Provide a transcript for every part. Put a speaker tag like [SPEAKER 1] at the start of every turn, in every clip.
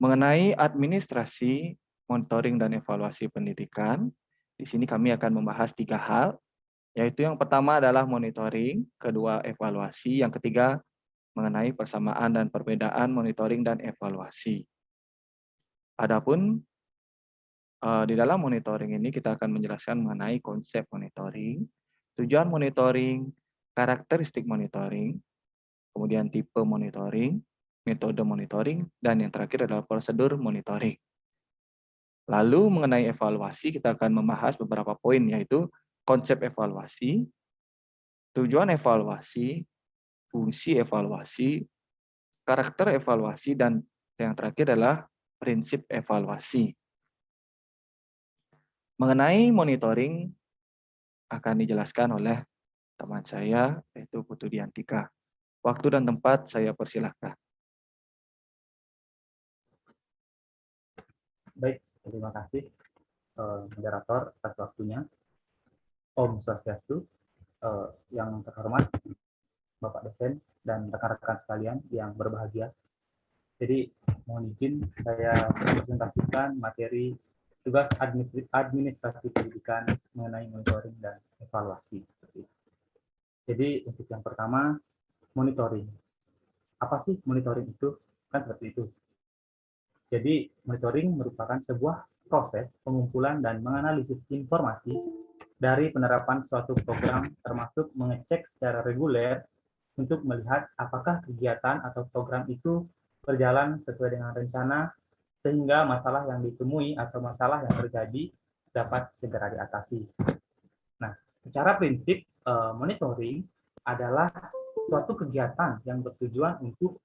[SPEAKER 1] Mengenai administrasi, monitoring, dan evaluasi pendidikan, di sini kami akan membahas 3 hal, yaitu yang pertama adalah monitoring, kedua evaluasi, yang ketiga mengenai persamaan dan perbedaan monitoring dan evaluasi. Adapun di dalam monitoring ini kita akan menjelaskan mengenai konsep monitoring, tujuan monitoring, karakteristik monitoring, kemudian tipe monitoring, metode monitoring, dan yang terakhir adalah prosedur monitoring. Lalu mengenai evaluasi, kita akan membahas beberapa poin, yaitu konsep evaluasi, tujuan evaluasi, fungsi evaluasi, karakter evaluasi, dan yang terakhir adalah prinsip evaluasi. Mengenai monitoring akan dijelaskan oleh teman saya, yaitu Putu Diantika. Waktu dan tempat saya persilahkan.
[SPEAKER 2] Baik, terima kasih moderator atas waktunya. Om Swastiastu, yang terhormat Bapak dosen dan rekan-rekan sekalian yang berbahagia. Jadi mohon izin saya presentasikan materi tugas administrasi pendidikan mengenai monitoring dan evaluasi. Jadi untuk yang pertama, monitoring. Apa sih monitoring itu? Kan seperti itu. Jadi monitoring merupakan sebuah proses pengumpulan dan menganalisis informasi dari penerapan suatu program, termasuk mengecek secara reguler untuk melihat apakah kegiatan atau program itu berjalan sesuai dengan rencana, sehingga masalah yang ditemui atau masalah yang terjadi dapat segera diatasi. Nah, secara prinsip, monitoring adalah suatu kegiatan yang bertujuan untuk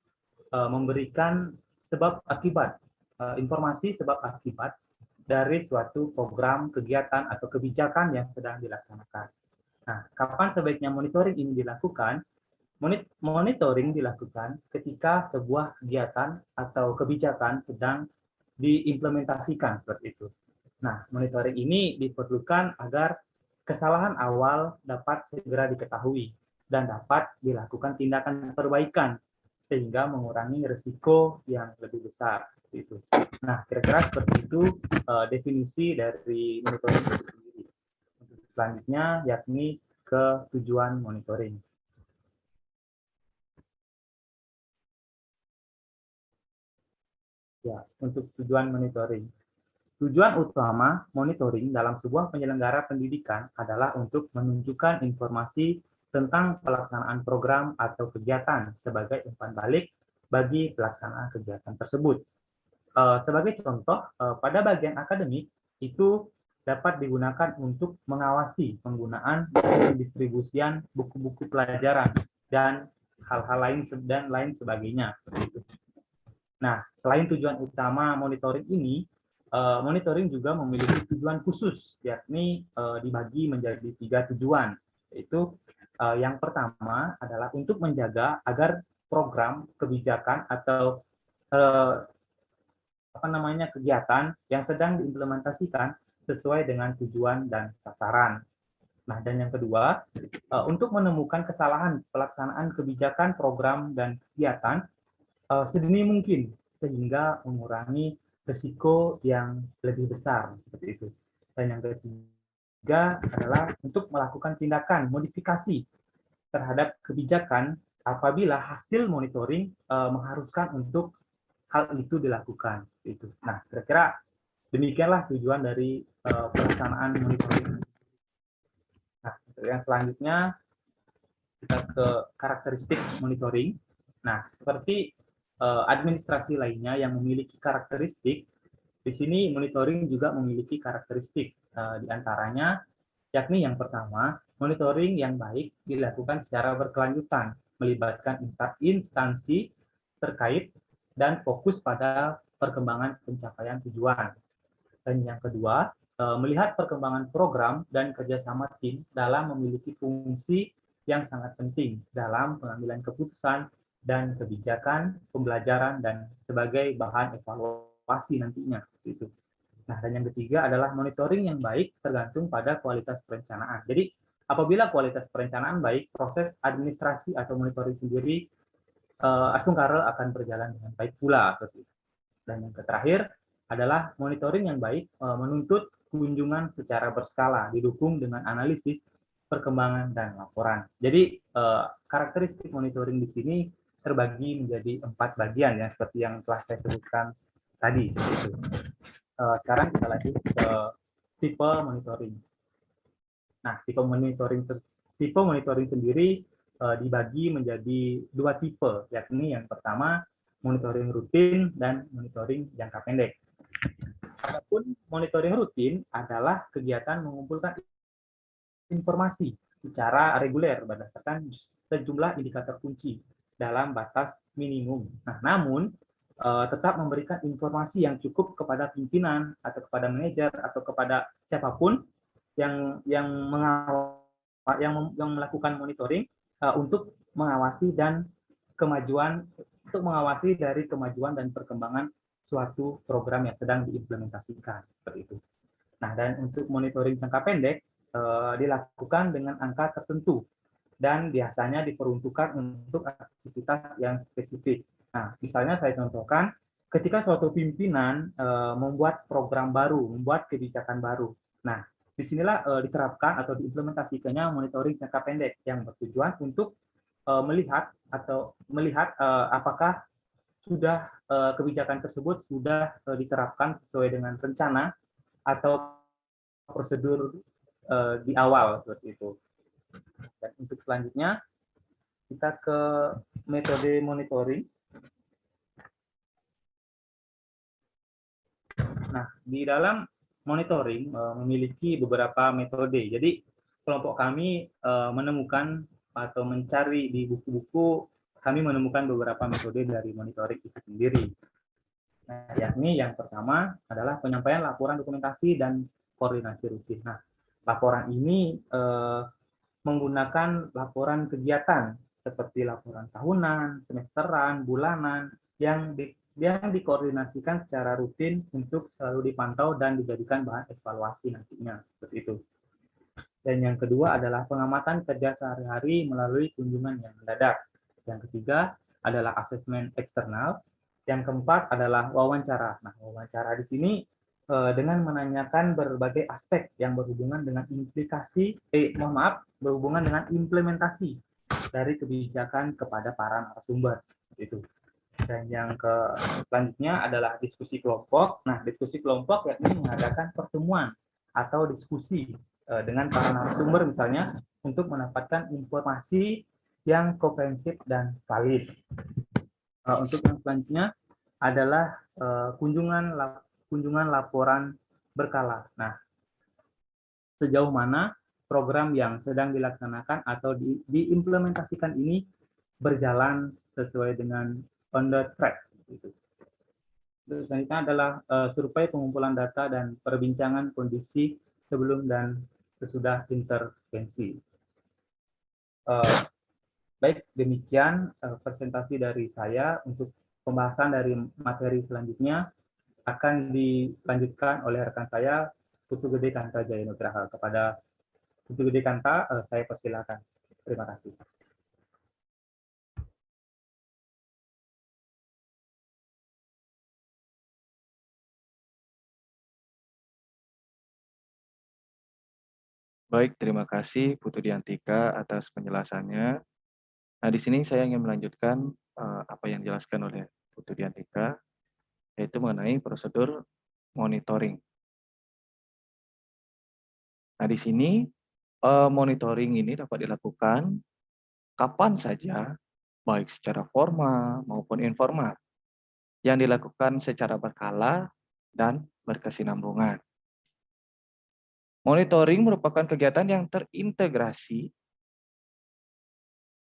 [SPEAKER 2] memberikan sebab akibat, informasi sebab akibat dari suatu program, kegiatan, atau kebijakan yang sedang dilaksanakan. Nah, kapan sebaiknya monitoring ini dilakukan? Monitoring dilakukan ketika sebuah kegiatan atau kebijakan sedang diimplementasikan seperti itu. Nah, monitoring ini diperlukan agar kesalahan awal dapat segera diketahui dan dapat dilakukan tindakan perbaikan sehingga mengurangi risiko yang lebih besar. Itu. Nah, kira-kira seperti itu definisi dari monitoring itu sendiri. Selanjutnya, yakni ke tujuan monitoring. Ya, untuk tujuan monitoring. Tujuan utama monitoring dalam sebuah penyelenggara pendidikan adalah untuk menunjukkan informasi tentang pelaksanaan program atau kegiatan sebagai umpan balik bagi pelaksanaan kegiatan tersebut. Sebagai contoh, pada bagian akademik itu dapat digunakan untuk mengawasi penggunaan dan pendistribusian buku-buku pelajaran dan hal-hal lain sebagainya. Nah, selain tujuan utama monitoring ini, monitoring juga memiliki tujuan khusus, yakni dibagi menjadi 3 tujuan. Yaitu yang pertama adalah untuk menjaga agar program, kebijakan, atau kegiatan yang sedang diimplementasikan sesuai dengan tujuan dan sasaran. Nah, dan yang kedua, untuk menemukan kesalahan pelaksanaan kebijakan, program, dan kegiatan sedini mungkin sehingga mengurangi risiko yang lebih besar seperti itu. Dan yang ketiga adalah untuk melakukan tindakan modifikasi terhadap kebijakan apabila hasil monitoring mengharuskan untuk hal itu dilakukan. Itu. Nah, kira-kira demikianlah tujuan dari pelaksanaan monitoring. Nah, yang selanjutnya kita ke karakteristik monitoring. Nah, seperti administrasi lainnya yang memiliki karakteristik, di sini monitoring juga memiliki karakteristik. Di antaranya, yakni yang pertama, monitoring yang baik dilakukan secara berkelanjutan, melibatkan instansi terkait dan fokus pada perkembangan pencapaian tujuan. Dan yang kedua, melihat perkembangan program dan kerjasama tim dalam memiliki fungsi yang sangat penting dalam pengambilan keputusan dan kebijakan, pembelajaran, dan sebagai bahan evaluasi nantinya. Itu. Nah, dan yang ketiga adalah monitoring yang baik tergantung pada kualitas perencanaan. Jadi, apabila kualitas perencanaan baik, proses administrasi atau monitoring sendiri Asung Karel akan berjalan dengan baik pula. Dan yang terakhir adalah monitoring yang baik menuntut kunjungan secara berskala, didukung dengan analisis, perkembangan, dan laporan. Jadi karakteristik monitoring di sini terbagi menjadi 4 bagian ya, seperti yang telah saya sebutkan tadi. Gitu. Sekarang kita lanjut ke tipe monitoring. Nah, tipe monitoring sendiri dibagi menjadi 2 tipe, yakni yang pertama monitoring rutin dan monitoring jangka pendek. Adapun monitoring rutin adalah kegiatan mengumpulkan informasi secara reguler berdasarkan sejumlah indikator kunci dalam batas minimum. Nah, namun tetap memberikan informasi yang cukup kepada pimpinan atau kepada manajer atau kepada siapapun yang melakukan monitoring untuk mengawasi dari kemajuan dan perkembangan suatu program yang sedang diimplementasikan seperti itu. Nah, dan untuk monitoring jangka pendek dilakukan dengan angka tertentu dan biasanya diperuntukkan untuk aktivitas yang spesifik. Nah, misalnya saya contohkan, ketika suatu pimpinan membuat program baru, membuat kebijakan baru. Nah, disinilah diterapkan atau diimplementasikannya monitoring jangka pendek yang bertujuan untuk melihat apakah sudah kebijakan tersebut sudah diterapkan sesuai dengan rencana atau prosedur di awal seperti itu. Dan untuk selanjutnya kita ke metode monitoring. Nah, di dalam monitoring memiliki beberapa metode. Jadi kelompok kami menemukan atau mencari di buku-buku, kami menemukan beberapa metode dari monitoring itu sendiri. Nah, yakni yang pertama adalah penyampaian laporan dokumentasi dan koordinasi rutin. Nah, laporan ini menggunakan laporan kegiatan seperti laporan tahunan, semesteran, bulanan yang dikoordinasikan secara rutin untuk selalu dipantau dan dijadikan bahan evaluasi nantinya seperti itu. Dan yang kedua adalah pengamatan kerja sehari-hari melalui kunjungan yang mendadak. Yang ketiga adalah asesmen eksternal. Yang keempat adalah wawancara. Nah, wawancara di sini dengan menanyakan berbagai aspek yang berhubungan dengan berhubungan dengan implementasi dari kebijakan kepada para narasumber. Itu. Dan yang selanjutnya adalah diskusi kelompok. Nah, diskusi kelompok yakni mengadakan pertemuan atau diskusi dengan para narasumber misalnya untuk mendapatkan informasi yang komprehensif dan valid. Untuk yang selanjutnya adalah kunjungan laporan berkala. Nah, sejauh mana program yang sedang dilaksanakan atau diimplementasikan ini berjalan sesuai dengan on the track. Terus selanjutnya adalah survei pengumpulan data dan perbincangan kondisi sebelum dan sesudah intervensi. Baik, demikian presentasi dari saya. Untuk pembahasan dari materi selanjutnya akan dilanjutkan oleh rekan saya, Putu Gede Kanta Jaya Nugraha. Kepada Putu Gede Kanta, saya persilakan. Terima kasih.
[SPEAKER 1] Baik, terima kasih Putu Diantika atas penjelasannya. Nah, di sini saya ingin melanjutkan apa yang dijelaskan oleh Putu Diantika, yaitu mengenai prosedur monitoring. Nah, di sini monitoring ini dapat dilakukan kapan saja, baik secara formal maupun informal, yang dilakukan secara berkala dan berkesinambungan. Monitoring merupakan kegiatan yang terintegrasi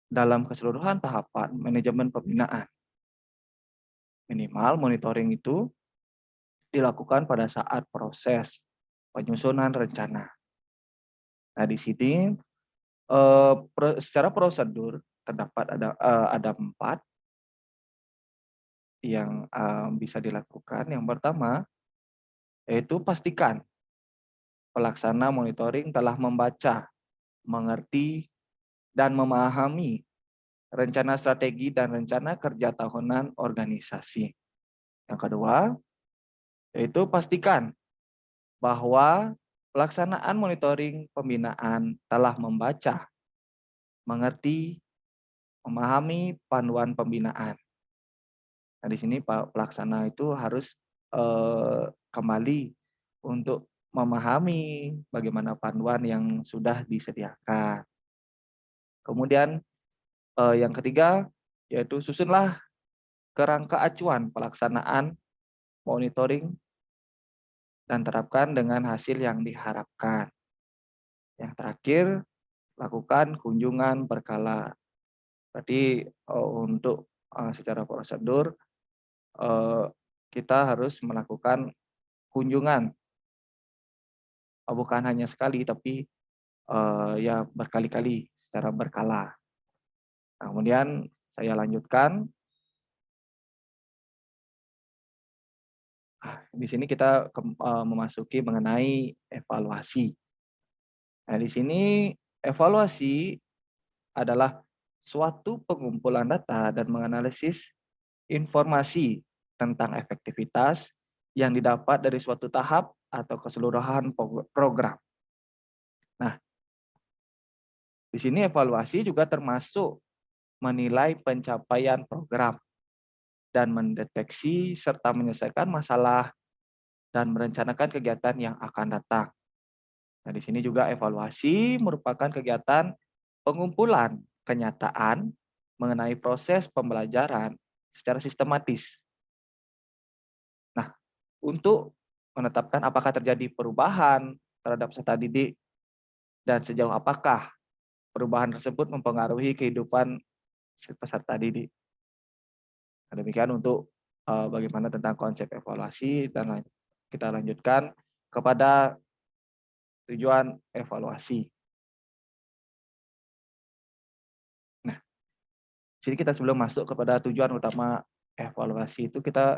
[SPEAKER 1] dalam keseluruhan tahapan manajemen pembinaan. Minimal monitoring itu dilakukan pada saat proses penyusunan rencana. Nah, di sini secara prosedur terdapat ada 4 yang bisa dilakukan. Yang pertama, yaitu pastikan pelaksana monitoring telah membaca, mengerti, dan memahami rencana strategi dan rencana kerja tahunan organisasi. Yang kedua, yaitu pastikan bahwa pelaksanaan monitoring pembinaan telah membaca, mengerti, memahami panduan pembinaan. Nah, di sini Pak Pelaksana itu harus kembali untuk memahami bagaimana panduan yang sudah disediakan. Kemudian yang ketiga, yaitu susunlah kerangka acuan pelaksanaan monitoring dan terapkan dengan hasil yang diharapkan. Yang terakhir, lakukan kunjungan berkala. Berarti untuk secara prosedur eh, kita harus melakukan kunjungan, bukan hanya sekali tapi ya berkali-kali secara berkala. Nah, kemudian saya lanjutkan. Di sini kita memasuki mengenai evaluasi. Nah, di sini evaluasi adalah suatu pengumpulan data dan menganalisis informasi tentang efektivitas yang didapat dari suatu tahap atau keseluruhan program. Nah, di sini evaluasi juga termasuk menilai pencapaian program dan mendeteksi serta menyelesaikan masalah dan merencanakan kegiatan yang akan datang. Nah, di sini juga evaluasi merupakan kegiatan pengumpulan kenyataan mengenai proses pembelajaran secara sistematis. Nah, untuk menetapkan apakah terjadi perubahan terhadap peserta didik dan sejauh apakah perubahan tersebut mempengaruhi kehidupan si peserta didik. Nah, demikian untuk bagaimana tentang konsep evaluasi dan kita lanjutkan kepada tujuan evaluasi. Nah, jadi kita sebelum masuk kepada tujuan utama evaluasi itu kita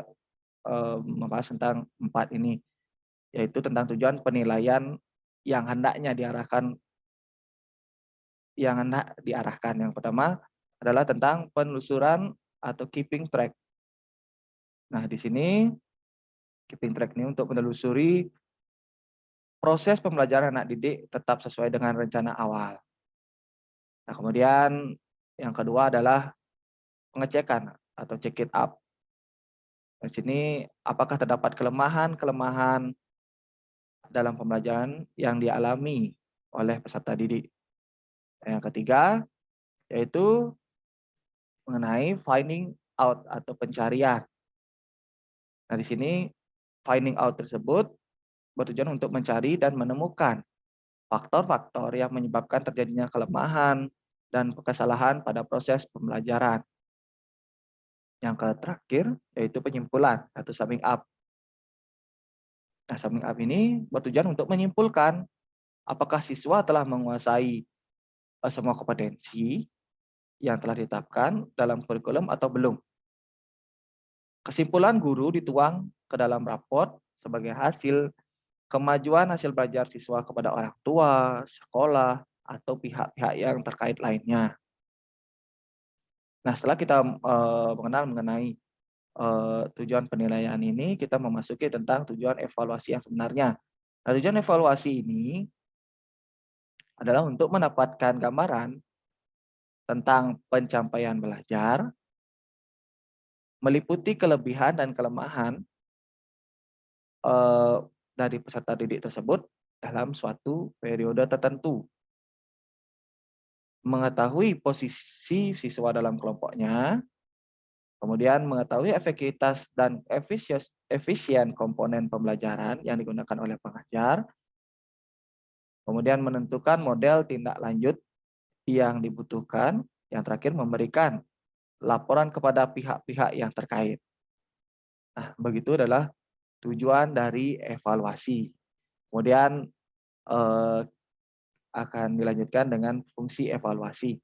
[SPEAKER 1] membahas tentang 4 ini, yaitu tentang tujuan penilaian yang hendaknya diarahkan. Yang pertama adalah tentang penelusuran atau keeping track. Nah, di sini keeping track ini untuk menelusuri proses pembelajaran anak didik tetap sesuai dengan rencana awal. Nah, kemudian yang kedua adalah pengecekan atau check it up. Di sini apakah terdapat kelemahan-kelemahan dalam pembelajaran yang dialami oleh peserta didik. Yang ketiga yaitu mengenai finding out atau pencarian. Nah, di sini finding out tersebut bertujuan untuk mencari dan menemukan faktor-faktor yang menyebabkan terjadinya kelemahan dan kesalahan pada proses pembelajaran. Yang terakhir yaitu penyimpulan atau summing up. Nah, summing up ini bertujuan untuk menyimpulkan apakah siswa telah menguasai semua kompetensi yang telah ditetapkan dalam kurikulum atau belum. Kesimpulan guru dituang ke dalam raport sebagai hasil kemajuan hasil belajar siswa kepada orang tua, sekolah, atau pihak-pihak yang terkait lainnya. Nah, setelah kita mengenal mengenai tujuan penilaian ini, kita memasuki tentang tujuan evaluasi yang sebenarnya. Nah, tujuan evaluasi ini adalah untuk mendapatkan gambaran tentang pencapaian belajar, meliputi kelebihan dan kelemahan dari peserta didik tersebut dalam suatu periode tertentu. Mengetahui posisi siswa dalam kelompoknya, kemudian mengetahui efektivitas dan efisien komponen pembelajaran yang digunakan oleh pengajar, kemudian menentukan model tindak lanjut yang dibutuhkan, yang terakhir memberikan laporan kepada pihak-pihak yang terkait. Nah, begitu adalah tujuan dari evaluasi. Kemudian akan dilanjutkan dengan fungsi evaluasi.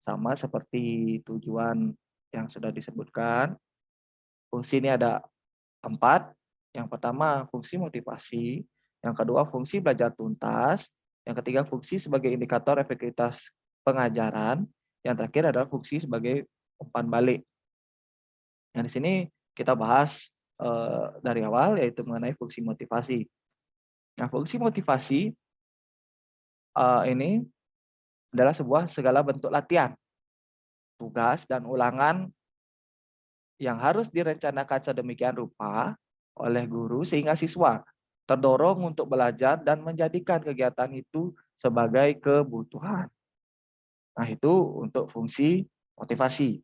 [SPEAKER 1] Sama seperti tujuan yang sudah disebutkan, fungsi ini ada 4. Yang pertama, fungsi motivasi. Yang kedua, fungsi belajar tuntas. Yang ketiga, fungsi sebagai indikator efektivitas pengajaran. Yang terakhir adalah fungsi sebagai umpan balik. Nah, di sini kita bahas dari awal, yaitu mengenai fungsi motivasi. Nah, fungsi motivasi ini adalah sebuah segala bentuk latihan, tugas, dan ulangan yang harus direncanakan sedemikian rupa oleh guru sehingga siswa terdorong untuk belajar dan menjadikan kegiatan itu sebagai kebutuhan. Nah, itu untuk fungsi motivasi.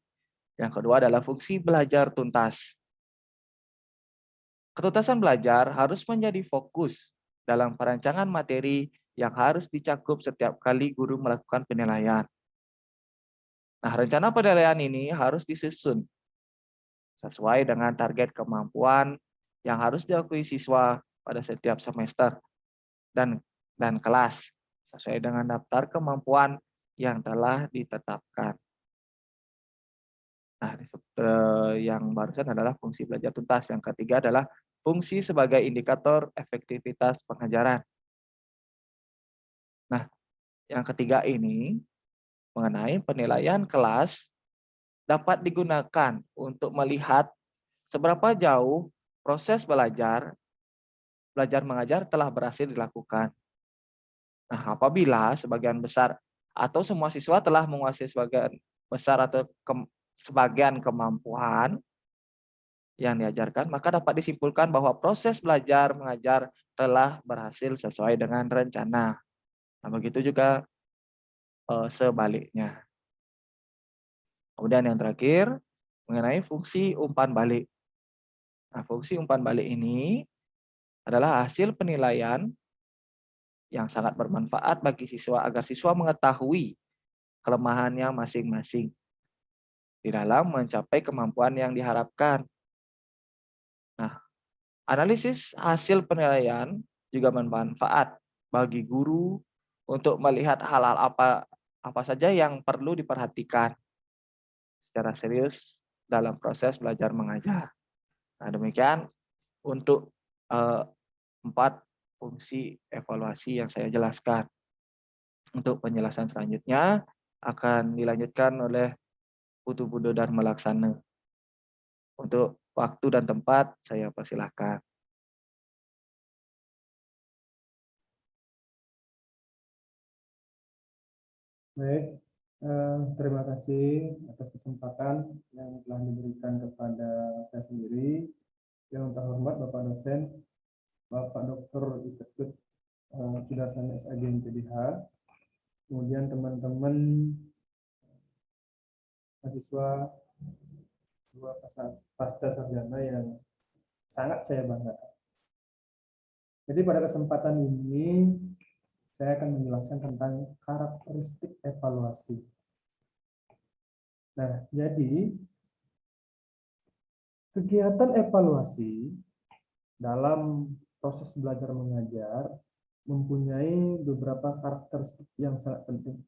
[SPEAKER 1] Yang kedua adalah fungsi belajar tuntas. Ketuntasan belajar harus menjadi fokus dalam perancangan materi yang harus dicakup setiap kali guru melakukan penilaian. Nah, rencana penilaian ini harus disusun sesuai dengan target kemampuan yang harus diakui siswa pada setiap semester dan kelas sesuai dengan daftar kemampuan yang telah ditetapkan. Nah, yang barusan adalah fungsi belajar tuntas. Yang ketiga adalah fungsi sebagai indikator efektivitas pengajaran. Nah, yang ketiga ini mengenai penilaian kelas dapat digunakan untuk melihat seberapa jauh proses belajar mengajar telah berhasil dilakukan. Nah, apabila sebagian besar atau semua siswa telah menguasai sebagian besar atau sebagian kemampuan yang diajarkan, maka dapat disimpulkan bahwa proses belajar mengajar telah berhasil sesuai dengan rencana. Nah, begitu juga sebaliknya. Kemudian yang terakhir, mengenai fungsi umpan balik. Nah, fungsi umpan balik ini adalah hasil penilaian yang sangat bermanfaat bagi siswa agar siswa mengetahui kelemahannya masing-masing di dalam mencapai kemampuan yang diharapkan. Nah, analisis hasil penilaian juga bermanfaat bagi guru untuk melihat hal-hal apa saja yang perlu diperhatikan secara serius dalam proses belajar mengajar. Nah, demikian untuk 4 fungsi evaluasi yang saya jelaskan. Untuk penjelasan selanjutnya akan dilanjutkan oleh Putu Budo Dharma Laksana. Untuk waktu dan tempat saya persilahkan.
[SPEAKER 3] Baik, terima kasih atas kesempatan yang telah diberikan kepada saya sendiri. Yang terhormat Bapak dosen, Bapak Dr. Iketut Sudarsana SAG MPDH, kemudian teman-teman mahasiswa pasca sarjana yang sangat saya banggakan. Jadi pada kesempatan ini saya akan menjelaskan tentang karakteristik evaluasi. Nah, jadi kegiatan evaluasi dalam proses belajar mengajar mempunyai beberapa karakteristik yang sangat penting.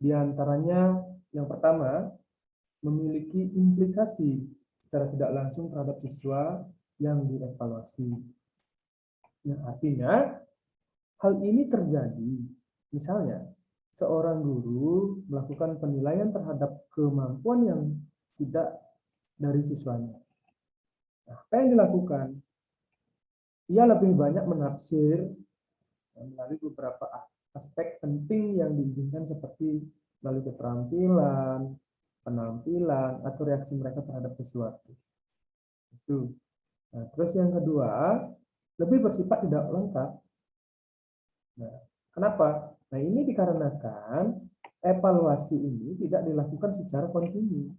[SPEAKER 3] Di antaranya yang pertama, memiliki implikasi secara tidak langsung terhadap siswa yang dievaluasi. Yang artinya, hal ini terjadi, misalnya, seorang guru melakukan penilaian terhadap kemampuan yang tidak dari siswanya. Nah, apa yang dilakukan? Ia lebih banyak menafsir melalui beberapa aspek penting yang diizinkan seperti melalui keterampilan, penampilan, atau reaksi mereka terhadap sesuatu. Itu. Nah, terus yang kedua, lebih bersifat tidak lengkap. Nah, kenapa? Nah, ini dikarenakan evaluasi ini tidak dilakukan secara kontinu.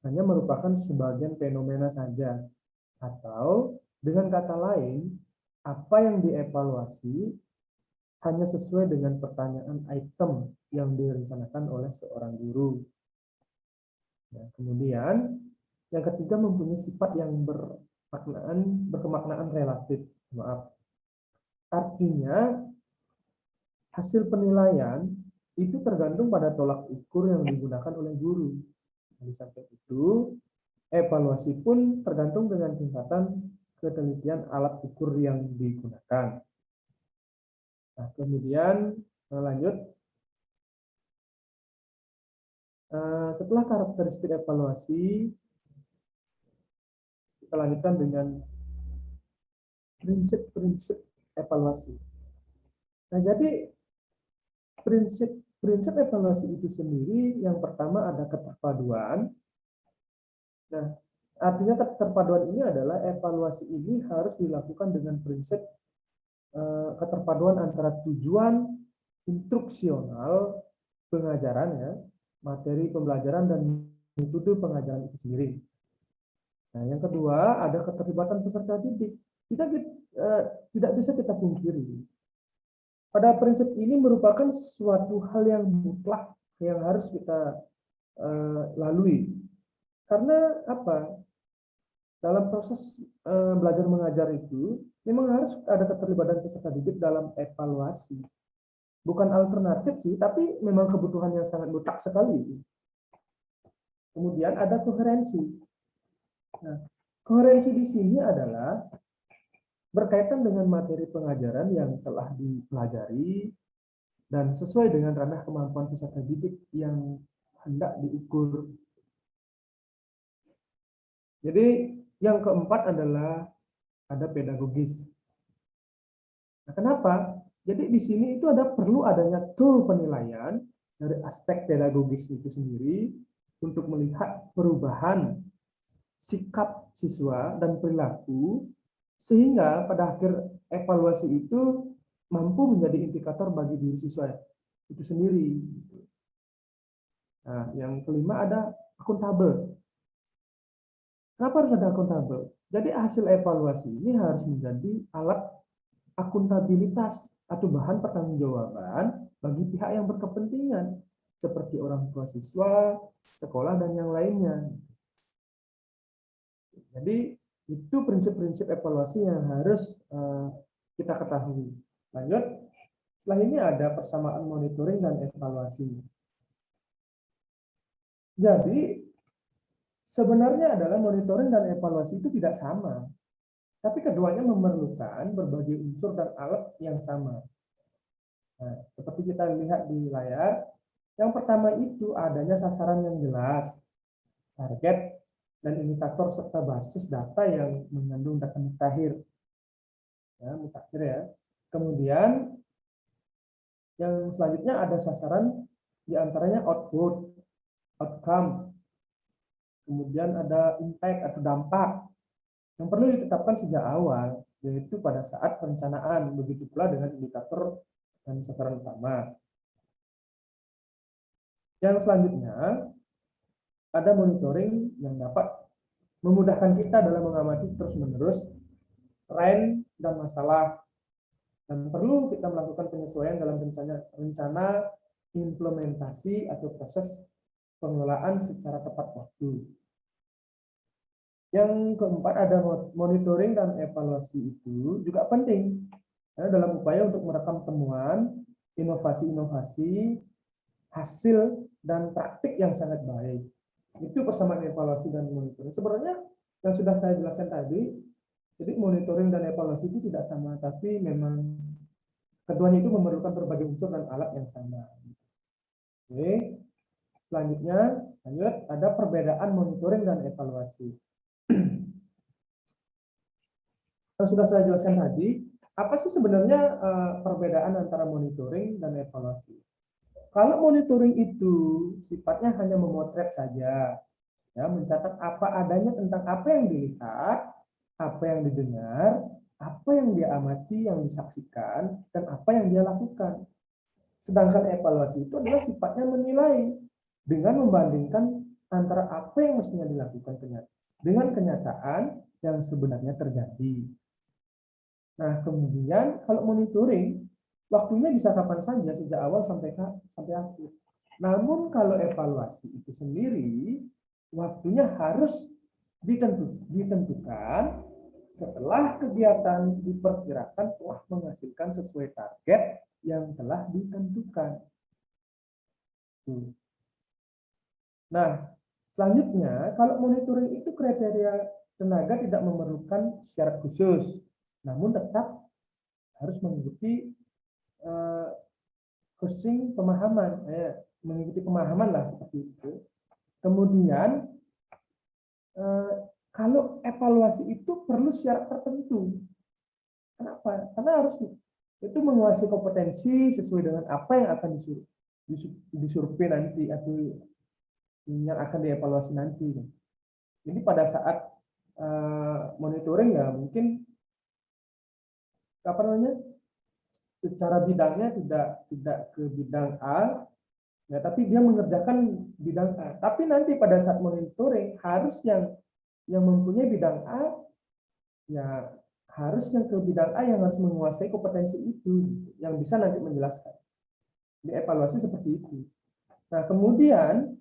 [SPEAKER 3] Hanya merupakan sebagian fenomena saja. Atau dengan kata lain, apa yang dievaluasi hanya sesuai dengan pertanyaan item yang direncanakan oleh seorang guru. Nah, kemudian yang ketiga mempunyai sifat yang berkemaknaan relatif. Maaf. Artinya hasil penilaian itu tergantung pada tolak ukur yang digunakan oleh guru. Di samping itu, evaluasi pun tergantung dengan tingkatan ketelitian alat ukur yang digunakan. Nah, kemudian lanjut. Setelah karakteristik evaluasi, kita lanjutkan dengan prinsip-prinsip evaluasi. Nah, jadi prinsip evaluasi itu sendiri yang pertama ada keterpaduan. Nah, artinya keterpaduan ini adalah evaluasi ini harus dilakukan dengan prinsip keterpaduan antara tujuan instruksional pengajaran, ya, materi pembelajaran dan metode pengajaran itu sendiri. Nah, yang kedua ada keterlibatan peserta didik. Tidak bisa kita pungkiri. Pada prinsip ini merupakan suatu hal yang mutlak yang harus kita lalui. Karena apa? Dalam proses belajar mengajar itu memang harus ada keterlibatan peserta didik dalam evaluasi. Bukan alternatif sih, tapi memang kebutuhan yang sangat mutlak sekali. Kemudian ada koherensi. Nah, koherensi di sini adalah berkaitan dengan materi pengajaran yang telah dipelajari dan sesuai dengan ranah kemampuan peserta didik yang hendak diukur. Jadi yang keempat adalah ada pedagogis. Nah, kenapa? Jadi di sini itu perlu adanya tool penilaian dari aspek pedagogis itu sendiri untuk melihat perubahan sikap siswa dan perilaku sehingga pada akhir evaluasi itu mampu menjadi indikator bagi diri siswa itu sendiri. Nah, yang kelima ada akuntabel. Kenapa harus ada akuntabel? Jadi hasil evaluasi ini harus menjadi alat akuntabilitas atau bahan pertanggungjawaban bagi pihak yang berkepentingan seperti orang tua siswa, sekolah, dan yang lainnya. Jadi itu prinsip-prinsip evaluasi yang harus kita ketahui. Lanjut, setelah ini ada persamaan monitoring dan evaluasi. Jadi sebenarnya adalah monitoring dan evaluasi itu tidak sama, tapi keduanya memerlukan berbagai unsur dan alat yang sama. Nah, seperti kita lihat di layar, yang pertama itu adanya sasaran yang jelas, target, dan indikator serta basis data yang mengandung data mutakhir. Ya, mutakhir ya. Kemudian yang selanjutnya ada sasaran, diantaranya output, outcome, kemudian ada impact atau dampak yang perlu ditetapkan sejak awal, yaitu pada saat perencanaan. Begitu pula dengan indikator dan sasaran utama. Yang selanjutnya ada monitoring yang dapat memudahkan kita dalam mengamati terus-menerus tren dan masalah, dan perlu kita melakukan penyesuaian dalam rencana implementasi atau proses pengelolaan secara tepat waktu. Yang keempat ada monitoring dan evaluasi itu juga penting dalam upaya untuk merekam temuan, inovasi-inovasi, hasil, dan praktik yang sangat baik. Itu persamaan evaluasi dan monitoring. Sebenarnya yang sudah saya jelaskan tadi, jadi monitoring dan evaluasi itu tidak sama, tapi memang keduanya itu memerlukan berbagai unsur dan alat yang sama. Oke, selanjutnya lanjut ada perbedaan monitoring dan evaluasi. Yang sudah saya jelaskan tadi, apa sih sebenarnya perbedaan antara monitoring dan evaluasi? Kalau monitoring itu sifatnya hanya memotret saja, ya, mencatat apa adanya tentang apa yang dilihat, apa yang didengar, apa yang dia amati, yang disaksikan, dan apa yang dia lakukan. Sedangkan evaluasi itu adalah sifatnya menilai dengan membandingkan antara apa yang mestinya dilakukan dengan kenyataan yang sebenarnya terjadi. Nah, kemudian kalau monitoring, waktunya bisa kapan saja, sejak awal sampai akhir. Namun kalau evaluasi itu sendiri, waktunya harus ditentukan setelah kegiatan diperkirakan telah menghasilkan sesuai target yang telah ditentukan. Nah, selanjutnya, kalau monitoring itu kriteria tenaga tidak memerlukan syarat khusus, namun tetap harus mengikuti coaching pemahaman, mengikuti pemahaman lah seperti itu. Kemudian kalau evaluasi itu perlu syarat tertentu. Kenapa? Karena harus itu menguasai kompetensi sesuai dengan apa yang akan disurvei nanti atau yang akan dievaluasi nanti. Jadi pada saat monitoring ya mungkin apa namanya secara bidangnya tidak ke bidang A, ya, tapi dia mengerjakan bidang A. Tapi nanti pada saat monitoring harus yang mempunyai bidang A, ya harus yang ke bidang A yang harus menguasai kompetensi itu, yang bisa nanti menjelaskan. Di evaluasi seperti itu. Nah, kemudian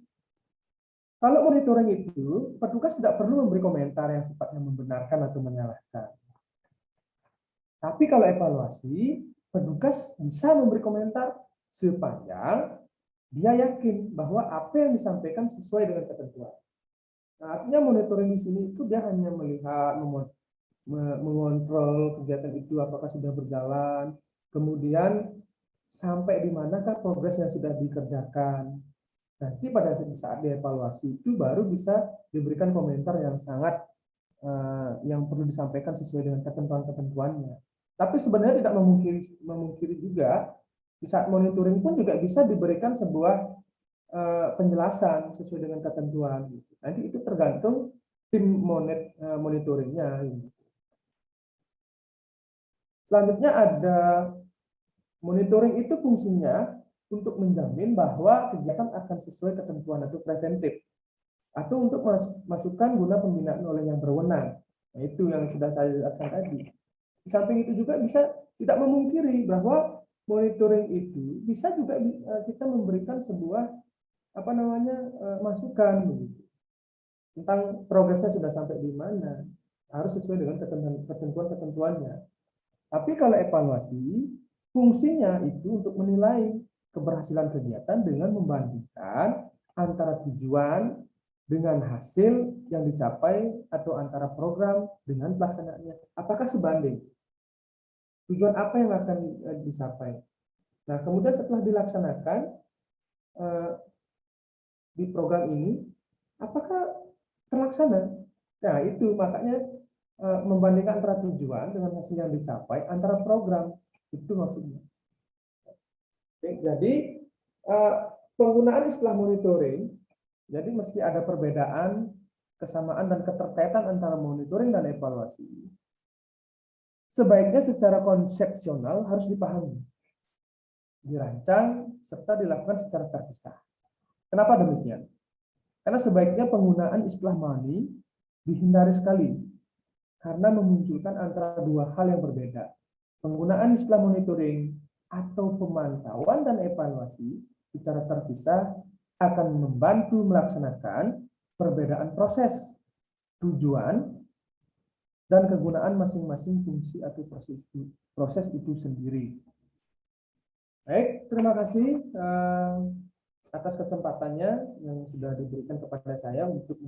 [SPEAKER 3] kalau monitoring itu, petugas tidak perlu memberi komentar yang sifatnya membenarkan atau menyalahkan. Tapi kalau evaluasi, petugas bisa memberi komentar sepanjang dia yakin bahwa apa yang disampaikan sesuai dengan ketentuan. Nah, artinya monitoring di sini itu dia hanya melihat, mengontrol kegiatan itu apakah sudah berjalan, kemudian sampai di manakah progres yang sudah dikerjakan. Nanti pada saat dievaluasi itu baru bisa diberikan komentar yang sangat yang perlu disampaikan sesuai dengan ketentuan-ketentuannya. Tapi sebenarnya tidak memungkiri juga di saat monitoring pun juga bisa diberikan sebuah penjelasan sesuai dengan ketentuan. Nanti itu tergantung tim monitoringnya. Selanjutnya ada monitoring itu fungsinya untuk menjamin bahwa kegiatan akan sesuai ketentuan atau preventif, atau untuk masukan guna pembinaan oleh yang berwenang. Nah, itu yang sudah saya jelaskan tadi. Di samping itu juga bisa tidak memungkiri bahwa monitoring itu bisa juga kita memberikan sebuah masukan tentang progresnya sudah sampai di mana, harus sesuai dengan ketentuan-ketentuannya. Tapi kalau evaluasi, fungsinya itu untuk menilai keberhasilan kegiatan dengan membandingkan antara tujuan dengan hasil yang dicapai atau antara program dengan pelaksanaannya. Apakah sebanding? Tujuan apa yang akan dicapai? Nah, kemudian setelah dilaksanakan di program ini, apakah terlaksana? Nah, itu makanya membandingkan antara tujuan dengan hasil yang dicapai antara program, itu maksudnya. Oke, jadi penggunaan istilah monitoring, jadi meski ada perbedaan, kesamaan dan keterkaitan antara monitoring dan evaluasi, sebaiknya secara konsepsional harus dipahami, dirancang serta dilakukan secara terpisah. Kenapa demikian? Karena sebaiknya penggunaan istilah money dihindari sekali karena memunculkan antara dua hal yang berbeda. Penggunaan istilah monitoring atau pemantauan dan evaluasi secara terpisah akan membantu melaksanakan perbedaan proses, tujuan, dan kegunaan masing-masing fungsi atau proses itu sendiri. Baik, terima kasih atas kesempatannya yang sudah diberikan kepada saya untuk